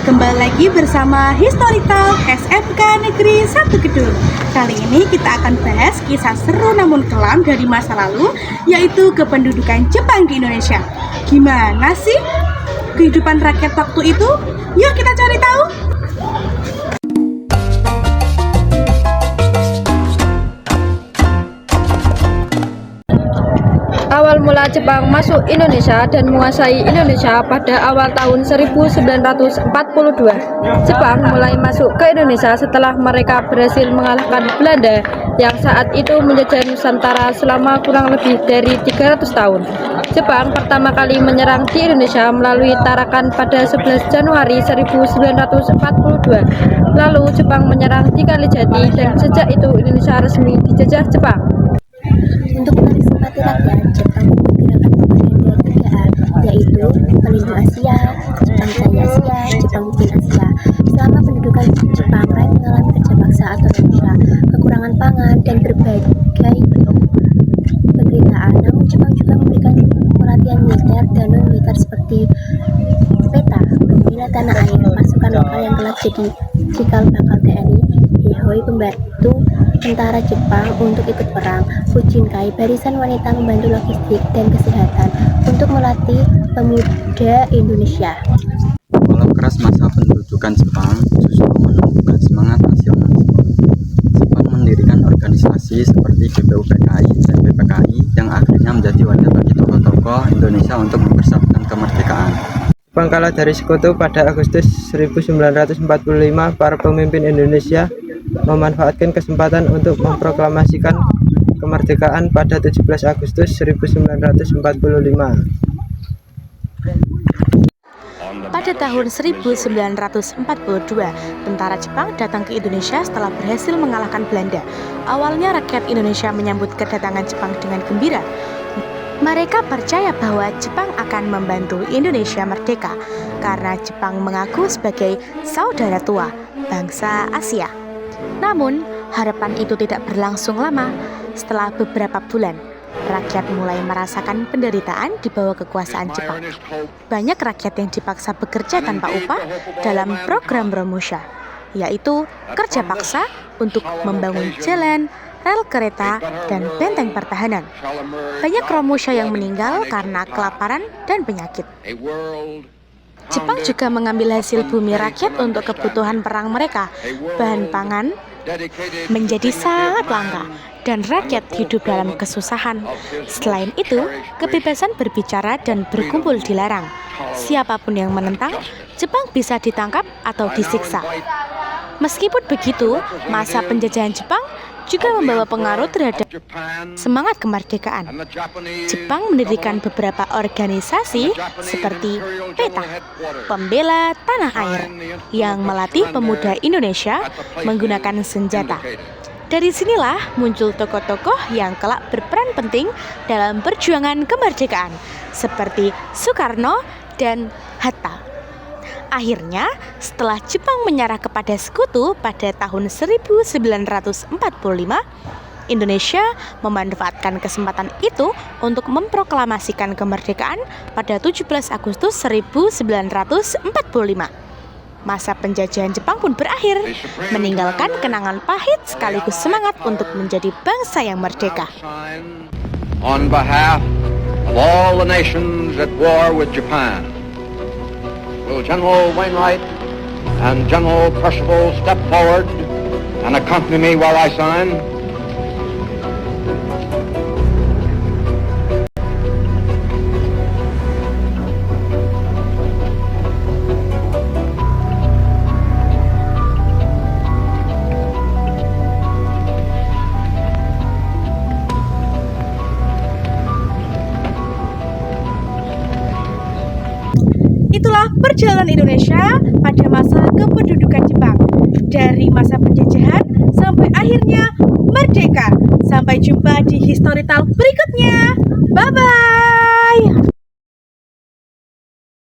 Kembali lagi bersama Historical SMK Negeri 1 Kedung. Kali ini kita akan bahas kisah seru namun kelam dari masa lalu, yaitu kependudukan Jepang di Indonesia. Gimana sih kehidupan rakyat waktu itu? Yuk kita cari tahu. Awal mula Jepang masuk Indonesia dan menguasai Indonesia pada awal tahun 1942. Jepang mulai masuk ke Indonesia setelah mereka berhasil mengalahkan Belanda yang saat itu menjajah Nusantara selama kurang lebih dari 300 tahun. Jepang pertama kali menyerang di Indonesia melalui Tarakan pada 11 Januari 1942. Lalu Jepang menyerang di Kalijati dan sejak itu Indonesia resmi dijajah Jepang. Untuk menarik simpati rakyat, Jepang menggerakkan propaganda 3A, yaitu Pelindung Asia, Jepang Jaya Asia, Jepang Bikin Asia. Selama pendudukan Jepang, rakyat mengalami kerja paksa atau renta, kekurangan pangan, dan berbagai penderitaan. Namun Jepang juga memberikan pelatihan militer dan non-militer seperti peta, pembela tanah air, pasukan lokal yang kelak jadi cikal bakal TNI, Hihoi pembantu tentara Jepang untuk ikut perang, Fujinkai barisan wanita membantu logistik dan kesehatan untuk melatih pemuda Indonesia. Walau keras masa pendudukan Jepang justru menumbuhkan semangat nasionalis. Jepang mendirikan organisasi seperti DPUPKI dan PPKI yang akhirnya menjadi wadah bagi tokoh-tokoh Indonesia untuk mempersatukan kemerdekaan. Jepang kalah dari sekutu pada Agustus 1945. Para pemimpin Indonesia memanfaatkan kesempatan untuk memproklamasikan kemerdekaan pada 17 Agustus 1945. Pada tahun 1942, tentara Jepang datang ke Indonesia setelah berhasil mengalahkan Belanda. Awalnya rakyat Indonesia menyambut kedatangan Jepang dengan gembira. Mereka percaya bahwa Jepang akan membantu Indonesia merdeka karena Jepang mengaku sebagai saudara tua bangsa Asia. Namun, harapan itu tidak berlangsung lama. Setelah beberapa bulan, rakyat mulai merasakan penderitaan di bawah kekuasaan Jepang. Banyak rakyat yang dipaksa bekerja tanpa upah dalam program Romusha, yaitu kerja paksa untuk membangun jalan, rel kereta, dan benteng pertahanan. Banyak Romusha yang meninggal karena kelaparan dan penyakit. Jepang juga mengambil hasil bumi rakyat untuk kebutuhan perang mereka. Bahan pangan menjadi sangat langka dan rakyat hidup dalam kesusahan. Selain itu, kebebasan berbicara dan berkumpul dilarang. Siapapun yang menentang, Jepang bisa ditangkap atau disiksa. Meskipun begitu, masa penjajahan Jepang juga membawa pengaruh terhadap semangat kemerdekaan. Jepang mendirikan beberapa organisasi seperti PETA, Pembela Tanah Air, yang melatih pemuda Indonesia menggunakan senjata. Dari sinilah muncul tokoh-tokoh yang kelak berperan penting dalam perjuangan kemerdekaan, seperti Soekarno dan Hatta. Akhirnya, setelah Jepang menyerah kepada sekutu pada tahun 1945, Indonesia memanfaatkan kesempatan itu untuk memproklamasikan kemerdekaan pada 17 Agustus 1945. Masa penjajahan Jepang pun berakhir, meninggalkan kenangan pahit sekaligus semangat untuk menjadi bangsa yang merdeka. On behalf of all the nations at war with Japan, will General Wainwright and General Percival step forward and accompany me while I sign? Itulah perjalanan Indonesia pada masa kependudukan Jepang, dari masa penjajahan sampai akhirnya merdeka. Sampai jumpa di historical berikutnya. Bye-bye.